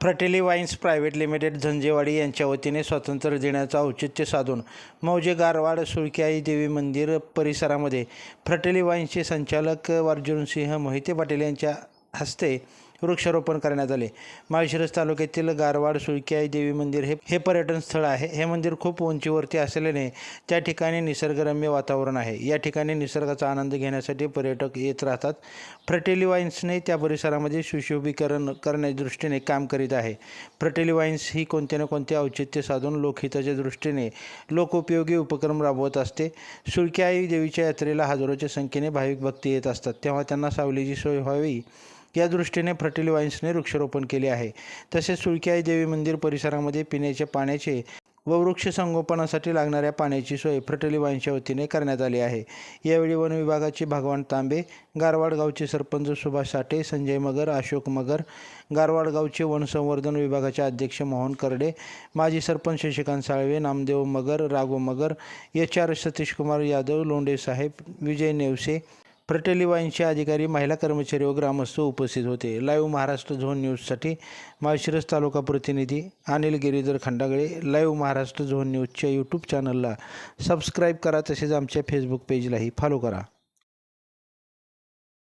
फ्रटेली wines private limited झंजेवाडी यांच्या वतीने स्वातंत्र्य दिनाचं औचित्य साधून मौजे गारवाड सुळक्याई देवी मंदिर परिसरामध्ये फ्रटेली वाईन्सचे संचालक अर्जुनसिंह मोहिते पाटील यांच्या हस्ते वृक्षारोपण करण्यात आले। माळशिरस तालुक्यातील गारवाड सुळक्याई देवी मंदिर हे पर्यटन स्थळ आहे। हे मंदिर खूप उंचीवरती असल्याने त्या ठिकाणी निसर्गरम्य वातावरण आहे। या ठिकाणी निसर्गाचा आनंद घेण्यासाठी पर्यटक येत राहतात। फ्रटेली वाईन्सने त्या परिसरामध्ये सुशोभीकरण करण्याच्या दृष्टीने काम करीत आहे। फ्रटेली वाईन्स ही कोणत्या ना कोणत्या औचित्य साधून लोकहिताच्या दृष्टीने लोकोपयोगी उपक्रम राबवत असते। सुळक्याई देवीच्या यात्रेला हजारोच्या संख्येने भाविक भक्त येत असतात, तेव्हा त्यांना सावलीची सोय व्हावी या दृष्टीने फ्रटेली वाईन्सने वृक्षारोपण केले आहे। तसेच सुळक्याई देवी मंदिर परिसरामध्ये पिण्याच्या पाण्याचे व वृक्ष संगोपनासाठी लागणाऱ्या पाण्याची सोय फ्रटेली वाईन्सच्या वतीने करण्यात आली आहे। यावेळी वन विभागाचे भगवान तांबे, गारवाड गावचे सरपंच सुभाष साठे, संजय मगर, अशोक मगर, गारवाड गावचे वन संवर्धन विभागाचे अध्यक्ष मोहन करडे, माजी सरपंच शशिकांत साळवे, नामदेव मगर, राघव मगर, HR सतीशकुमार यादव, लोंढे साहेब, विजय नेवसे, फ्रटेली वाईन्सचे अधिकारी, महिला कर्मचारी व ग्रामस्थ उपस्थित होते। लाईव्ह महाराष्ट्र झोन न्यूजसाठी माळशिरस तालुका प्रतिनिधी अनिल गिरीधर खंडागळे। लाईव्ह महाराष्ट्र झोन न्यूजच्या यूट्यूब चॅनलला सबस्क्राईब करा, तसेच आमच्या फेसबुक पेजलाही फॉलो करा।